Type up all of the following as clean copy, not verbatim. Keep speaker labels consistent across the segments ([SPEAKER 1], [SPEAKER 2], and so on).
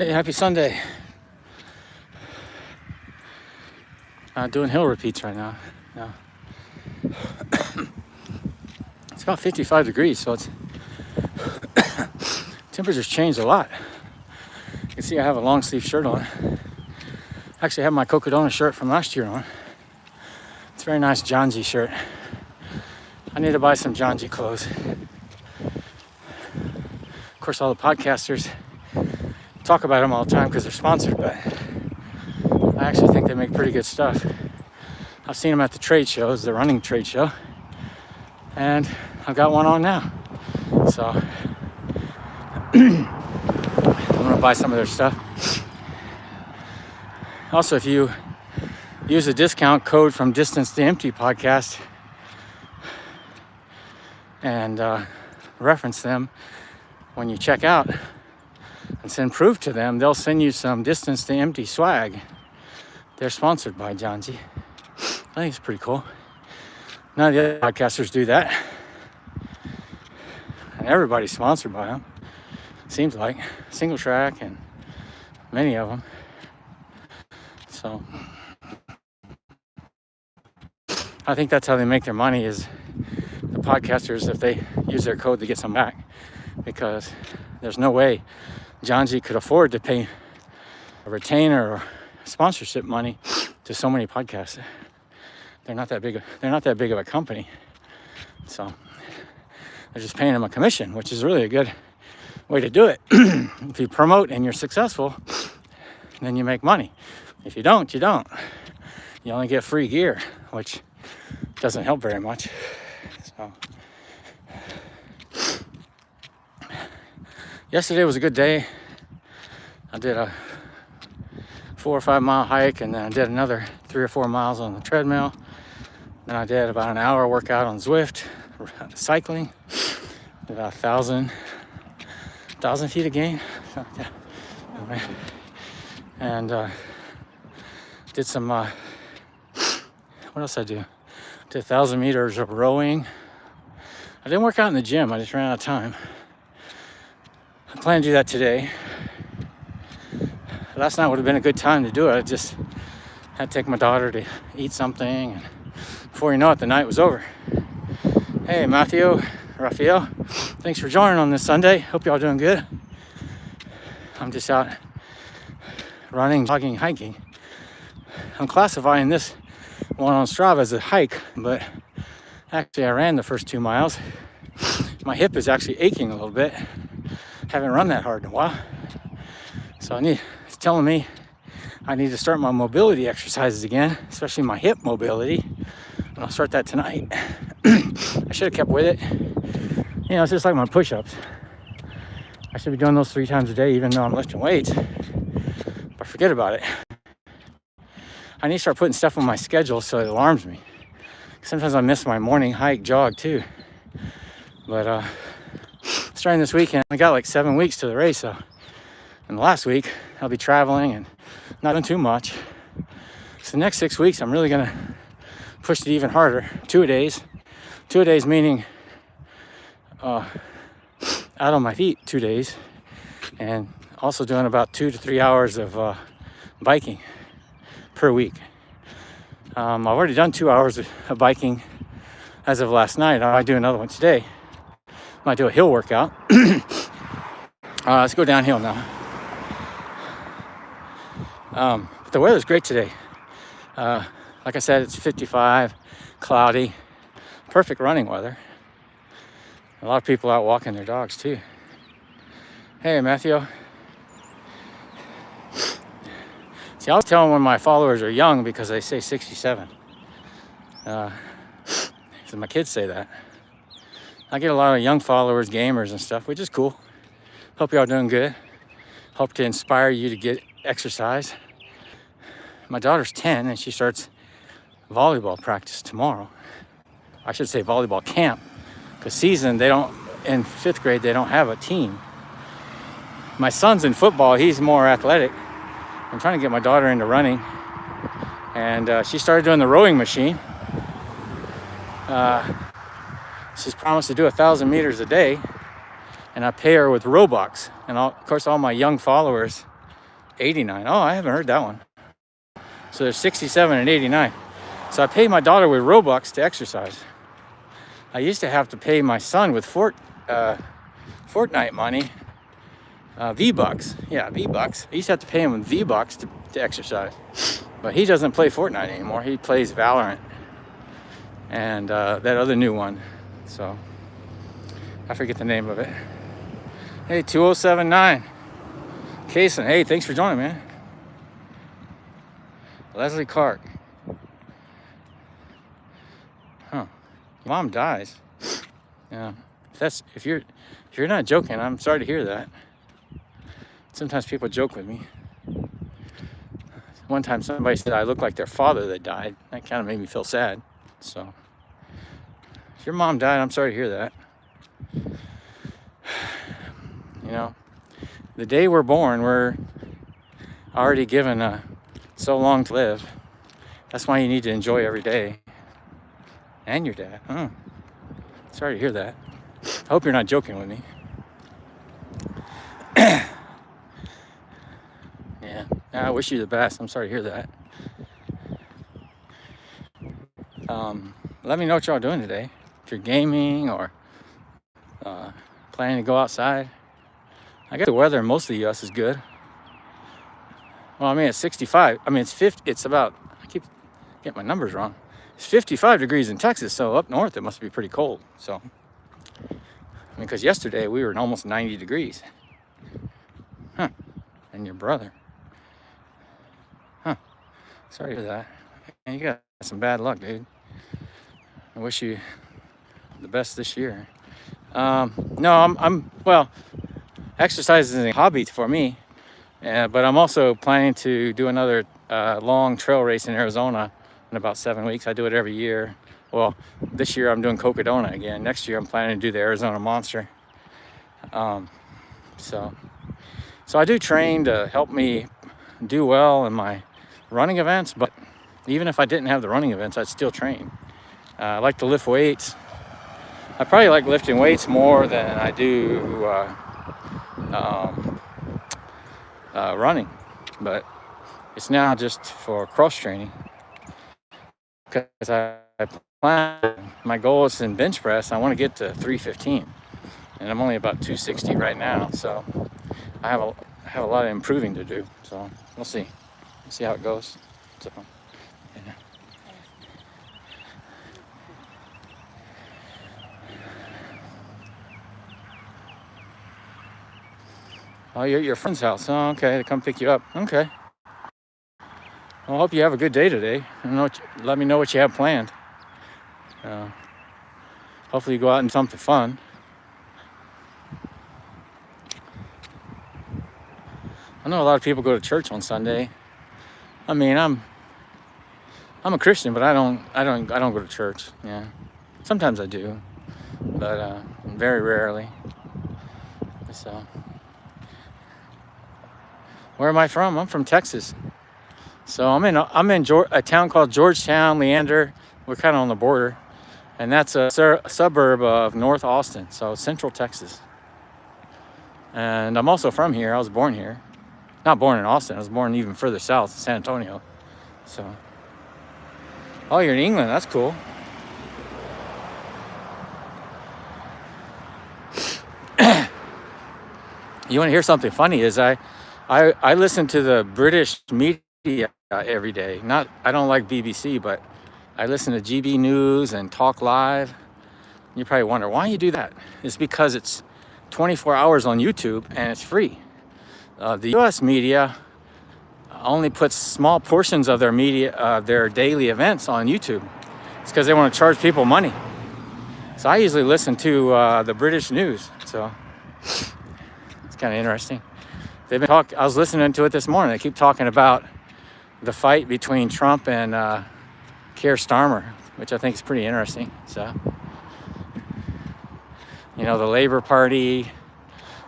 [SPEAKER 1] Hey, happy Sunday. Doing hill repeats right now. It's about 55 degrees, so it's temperature's changed a lot. You can see I have a long sleeve shirt on. Actually, I have my Cocodona shirt from last year on. It's a very nice John G shirt. I need to buy some John G clothes. Of course, all the podcasters talk about them all the time because they're sponsored, but I actually think they make pretty good stuff. I've seen them at the trade shows, the running trade show, and I've got one on now. So I'm gonna buy some of their stuff. Also, if you use a discount code from Distance to Empty podcast and reference them when you check out and send proof to them, they'll send you some Distance to Empty swag. They're sponsored by John G. I think it's pretty cool. None of the other podcasters do that. And everybody's sponsored by them. Seems like. Single Track and many of them. So I think that's how they make their money, is the podcasters, if they use their code, they get some back. Because there's no way John G could afford to pay a retainer or sponsorship money to so many podcasts. They're not that big of a company. So they're just paying them a commission, which is really a good way to do it. If you promote and you're successful, then you make money. If you don't, you don't. You only get free gear, which doesn't help very much. So yesterday was a good day. I did a 4 or 5 mile hike, and then I did another 3 or 4 miles on the treadmill. Then I did about an hour workout on Zwift, cycling, about 1,000 feet a gain. And did some, what else I do? Did 1,000 meters of rowing. I didn't work out in the gym, I just ran out of time. I plan to do that today. Last night would have been a good time to do it. I just had to take my daughter to eat something, and before you know it, the night was over. Hey, Matthew, Raphael, thanks for joining on this Sunday. Hope y'all doing good. I'm just out running, jogging, hiking. I'm classifying this one on Strava as a hike, but actually I ran the first 2 miles. My hip is actually aching a little bit. Haven't run that hard in a while. So it's telling me I need to start my mobility exercises again, especially my hip mobility. And I'll start that tonight. I should have kept with it. You know, it's just like my push-ups. I should be doing those 3 times a day, even though I'm lifting weights. But forget about it. I need to start putting stuff on my schedule so it alarms me. Sometimes I miss my morning hike, jog too. But starting this weekend, I got like 7 weeks to the race. So in the last week, I'll be traveling and not doing too much. So the next 6 weeks, I'm really gonna push it even harder. 2 a days. 2 a days meaning out on my feet 2 days, and also doing about 2 to 3 hours of biking per week. I've already done 2 hours of biking as of last night. I might do another one today. Might do a hill workout. Let's go downhill now. But the weather's great today. Like I said, it's 55, cloudy, perfect running weather. A lot of people out walking their dogs too. Hey, Matthew. See, I was telling when my followers are young because they say 67. So my kids say that. I get a lot of young followers, gamers and stuff, which is cool. Hope y'all doing good. Hope to inspire you to get exercise. My daughter's 10 and she starts volleyball practice tomorrow. I should say volleyball camp, because season, in 5th grade, they don't have a team. My son's in football, he's more athletic. I'm trying to get my daughter into running, and she started doing the rowing machine. She's promised to do 1,000 meters a day, and I pay her with Robux. And of course, all my young followers 89. Oh, I haven't heard that one. So there's 67 and 89. So I pay my daughter with Robux to exercise. I used to have to pay my son with Fortnite money, V-Bucks. Yeah, V-Bucks. I used to have to pay him with V-Bucks to exercise. But he doesn't play Fortnite anymore. He plays Valorant and that other new one. So I forget the name of it. Hey, 2079. Kason, hey, thanks for joining, man. Leslie Clark. Huh. Mom dies. Yeah. If you're not joking, I'm sorry to hear that. Sometimes people joke with me. One time somebody said I look like their father that died. That kind of made me feel sad. So if your mom died, I'm sorry to hear that. You know, the day we're born, we're already given so long to live. That's why you need to enjoy every day. And your dad. Oh, sorry to hear that. I hope you're not joking with me. Yeah, I wish you the best. I'm sorry to hear that. Let me know what y'all doing today. If you're gaming or planning to go outside. I guess the weather in most of the U.S. is good. Well, I mean, it's 65. I mean, it's 50. It's about, I keep getting my numbers wrong. It's 55 degrees in Texas, so up north it must be pretty cold. So, I mean, because yesterday we were in almost 90 degrees. Huh. And your brother. Huh. Sorry for that. Man, you got some bad luck, dude. I wish you the best this year. No, well, exercise is a hobby for me, but I'm also planning to do another long trail race in Arizona in about 7 weeks. I do it every year. Well, this year I'm doing Cocodona again. Next year I'm planning to do the Arizona Monster. So I do train to help me do well in my running events, but even if I didn't have the running events, I'd still train. I like to lift weights. I probably like lifting weights more than I do running, but it's now just for cross training because I plan, my goal is in bench press. I want to get to 315 and I'm only about 260 right now, so I have a lot of improving to do. So we'll see how it goes. So yeah. Oh, you're at your friend's house. Oh, okay, to come pick you up. Okay. Well, I hope you have a good day today. Let me know what you have planned. Hopefully you go out and do something fun. I know a lot of people go to church on Sunday. I mean, I'm a Christian, but I don't go to church. Yeah, sometimes I do, but very rarely. So, where am I from? I'm from Texas. So I'm in a town called Georgetown, Leander. We're kind of on the border, and that's a suburb of North Austin, so Central Texas. And I'm also from here. I was born here. Not born in Austin. I was born even further south, San Antonio. So, oh, you're in England. That's cool. You want to hear something funny? Is I listen to the British media every day. I don't like BBC, but I listen to GB News and Talk Live. You probably wonder why you do that. It's because it's 24 hours on YouTube and it's free. The U.S. media only puts small portions of their daily events on YouTube. It's because they want to charge people money. So I usually listen to the British news. So it's kind of interesting. I was listening to it this morning. They keep talking about the fight between Trump and Keir Starmer, which I think is pretty interesting. So, you know, the Labour Party,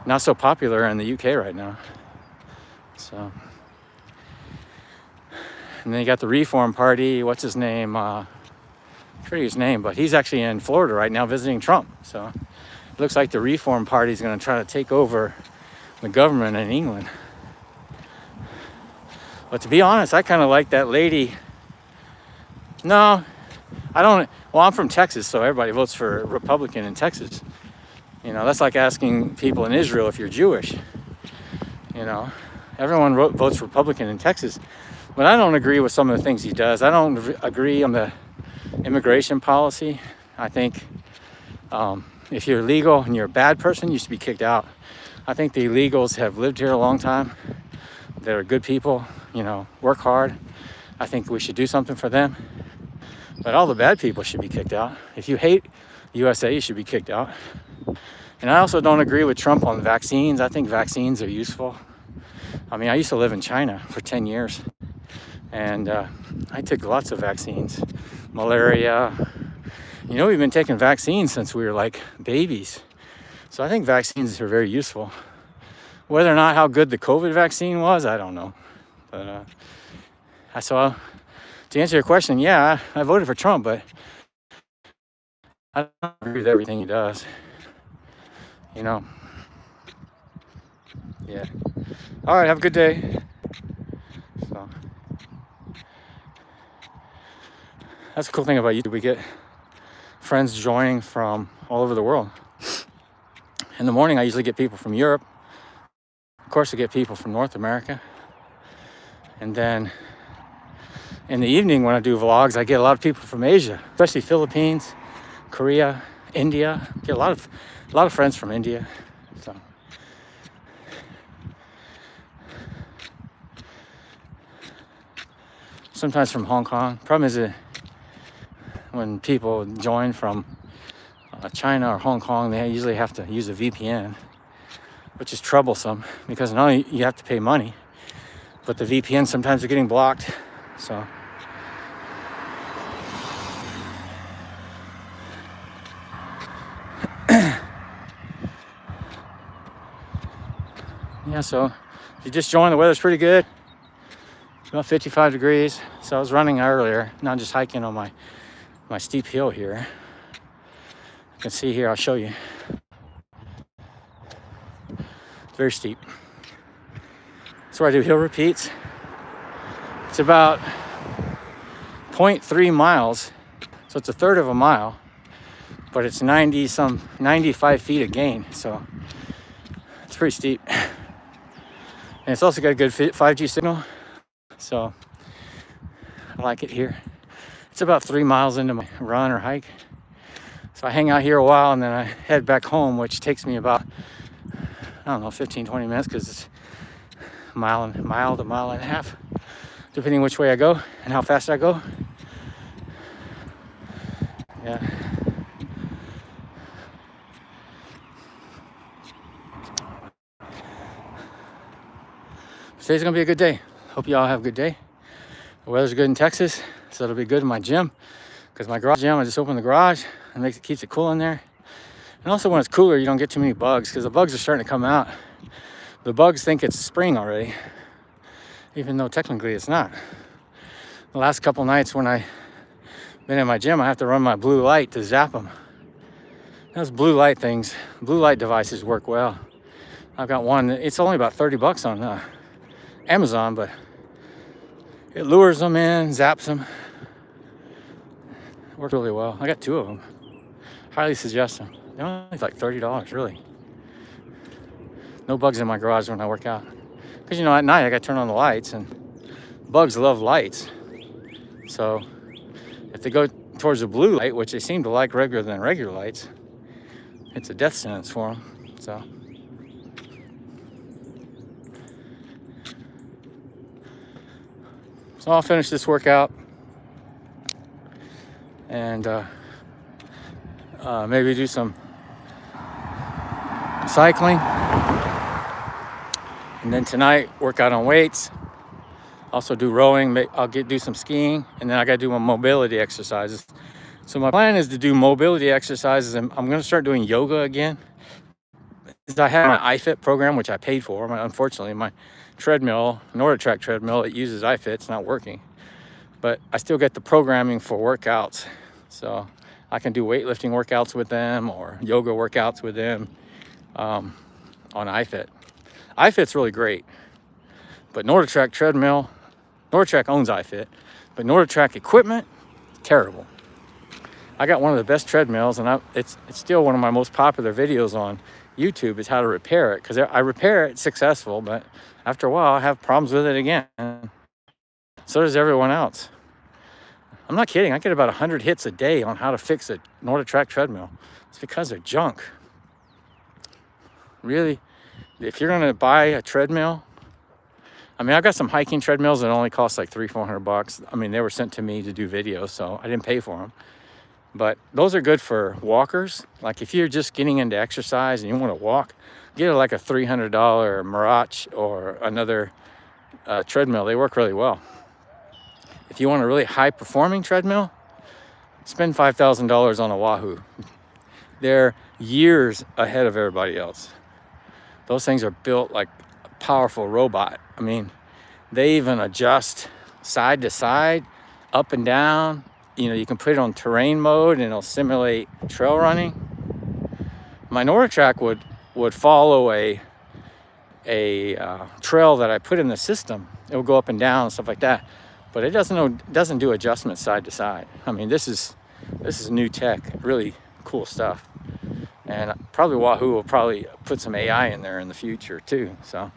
[SPEAKER 1] not so popular in the UK right now. So, and then you got the Reform Party. What's his name? I forget his name, but he's actually in Florida right now visiting Trump. So it looks like the Reform Party is going to try to take over the government in England. But to be honest, I kind of like that lady. No, I don't. Well, I'm from Texas, so everybody votes for Republican in Texas. You know, that's like asking people in Israel if you're Jewish. You know, everyone votes Republican in Texas. But I don't agree with some of the things he does. I don't agree on the immigration policy. I think if you're illegal and you're a bad person, you should be kicked out. I think the illegals have lived here a long time. They're good people, you know, work hard. I think we should do something for them. But all the bad people should be kicked out. If you hate USA, you should be kicked out. And I also don't agree with Trump on vaccines. I think vaccines are useful. I mean, I used to live in China for 10 years. And I took lots of vaccines. Malaria. You know, we've been taking vaccines since we were like babies. So I think vaccines are very useful. Whether or not how good the COVID vaccine was, I don't know. But I saw, to answer your question, yeah, I voted for Trump, but I don't agree with everything he does. You know. Yeah. All right, have a good day. So that's the cool thing about YouTube. We get friends joining from all over the world. In the morning, I usually get people from Europe. Of course, I get people from North America. And then in the evening, when I do vlogs, I get a lot of people from Asia, especially Philippines, Korea, India. I get a lot of friends from India. So sometimes from Hong Kong. Problem is when people join from China or Hong Kong, they usually have to use a VPN, which is troublesome because not only you have to pay money, but the VPN sometimes are getting blocked. So yeah, so if you just joined, the weather's pretty good. It's about 55 degrees. So I was running earlier, not just hiking on my steep hill here. You can see here, I'll show you. It's very steep. That's where I do hill repeats. It's about 0.3 miles, so it's a third of a mile, but it's 95 feet of gain, so it's pretty steep. And it's also got a good 5G signal, so I like it here. It's about 3 miles into my run or hike. So I hang out here a while and then I head back home, which takes me about, I don't know, 15, 20 minutes because it's a mile to a mile and a half, depending which way I go and how fast I go. Yeah. Today's gonna be a good day. Hope you all have a good day. The weather's good in Texas, so it'll be good in my gym. Because my garage gym, I just open the garage and keeps it cool in there. And also when it's cooler, you don't get too many bugs because the bugs are starting to come out. The bugs think it's spring already, even though technically it's not. The last couple nights when I've been in my gym, I have to run my blue light to zap them. Those blue light things, blue light devices work well. I've got one, it's only about 30 bucks on Amazon, but it lures them in, zaps them. Worked really well. I got 2 of them. Highly suggest them. They're only like $30, really. No bugs in my garage when I work out. Because, you know, at night I got to turn on the lights, and bugs love lights. So if they go towards the blue light, which they seem to like regular than regular lights, it's a death sentence for them. So I'll finish this workout and maybe do some cycling, and then tonight work out on weights, also do rowing. I'll do some skiing, and then I gotta do my mobility exercises. So my plan is to do mobility exercises, and I'm gonna start doing yoga again. I have my iFit program, which I paid for. Unfortunately, my treadmill, NordicTrack treadmill, it uses iFit, it's not working. But I still get the programming for workouts. So I can do weightlifting workouts with them or yoga workouts with them on iFit. iFit's really great. But NordicTrack treadmill, NordTrack owns iFit, but NordTrack equipment, terrible. I got one of the best treadmills, and it's still one of my most popular videos on YouTube is how to repair it, because I repair it successful, but after a while I have problems with it again. So does everyone else. I'm not kidding. I get about 100 hits a day on how to fix a NordTrack treadmill. It's because they're junk. Really, if you're gonna buy a treadmill, I mean, I got some hiking treadmills that only cost like $300-400. I mean, they were sent to me to do videos, so I didn't pay for them. But those are good for walkers. Like if you're just getting into exercise and you want to walk, get like a $300 Mirage or another treadmill. They work really well. If you want a really high performing treadmill, spend $5,000 on a Wahoo. They're years ahead of everybody else. Those things are built like a powerful robot. I mean, they even adjust side to side, up and down. You know, you can put it on terrain mode and it'll simulate trail running. My NordTrack would follow a trail that I put in the system. It will go up and down and stuff like that, but it doesn't do adjustments side to side. I mean, this is new tech, really cool stuff. And probably Wahoo will probably put some AI in there in the future too. So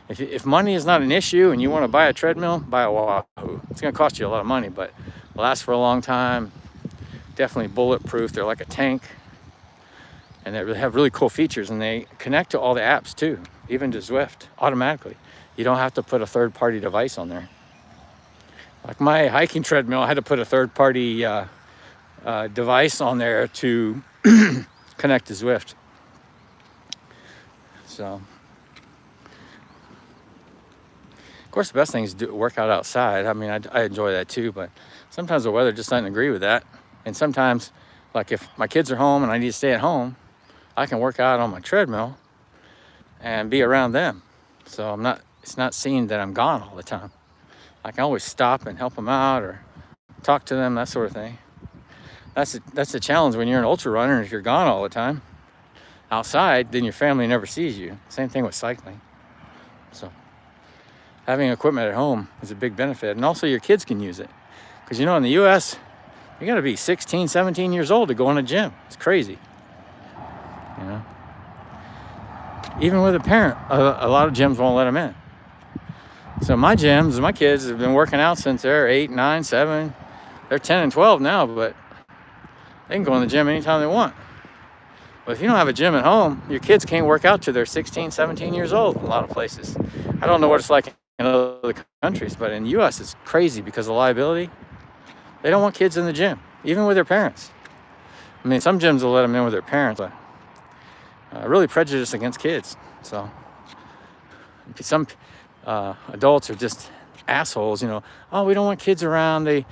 [SPEAKER 1] if money is not an issue and you want to buy a treadmill, buy a Wahoo. It's going to cost you a lot of money, but last for a long time. Definitely bulletproof. They're like a tank, and they have really cool features, and they connect to all the apps too, even to Zwift automatically. You don't have to put a third-party device on there. Like my hiking treadmill, I had to put a third-party device on there to connect to Zwift. So of course the best thing is to work out outside. I mean, I enjoy that too, but sometimes the weather just doesn't agree with that. And sometimes, like if my kids are home and I need to stay at home, I can work out on my treadmill and be around them. So it's not seen that I'm gone all the time. I can always stop and help them out or talk to them, that sort of thing. That's the challenge when you're an ultra runner, and if you're gone all the time outside, then your family never sees you. Same thing with cycling. So having equipment at home is a big benefit, and also your kids can use it. Because you know, in the US, you gotta be 16, 17 years old to go in a gym. It's crazy. You know, even with a parent, a lot of gyms won't let them in. So my gyms, my kids have been working out since they're 8, 9, 7. They're 10 and 12 now, but they can go in the gym anytime they want. But if you don't have a gym at home, your kids can't work out till they're 16, 17 years old in a lot of places. I don't know what it's like in other countries, but in the US it's crazy because of liability. They don't want kids in the gym, even with their parents. I mean, some gyms will let them in with their parents, but really prejudiced against kids. So some adults are just assholes, you know. Oh, we don't want kids around. They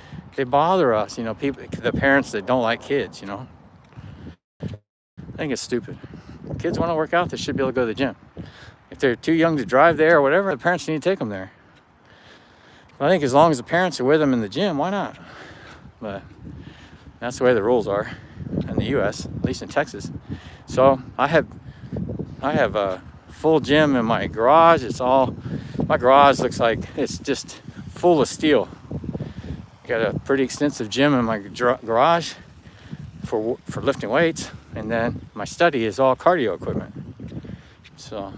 [SPEAKER 1] bother us, you know. The parents that don't like kids, you know. I think it's stupid. If kids want to work out, they should be able to go to the gym. If they're too young to drive there or whatever, the parents need to take them there. But I think as long as the parents are with them in the gym, why not? But that's the way the rules are in the US, at least in Texas. So I have a full gym in my garage. My garage looks like it's just full of steel. Got a pretty extensive gym in my garage for lifting weights, and then my study is all cardio equipment. So,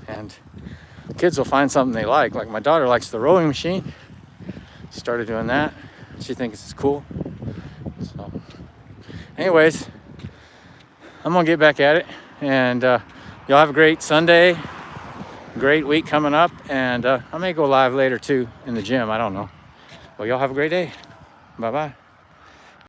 [SPEAKER 1] and kids will find something they like. Like my daughter likes the rowing machine. Started doing that. She thinks it's cool. So, anyways, I'm gonna get back at it, and y'all have a great Sunday. Great week coming up, and I may go live later too in the gym. I don't know. Well, y'all have a great day. Bye-bye.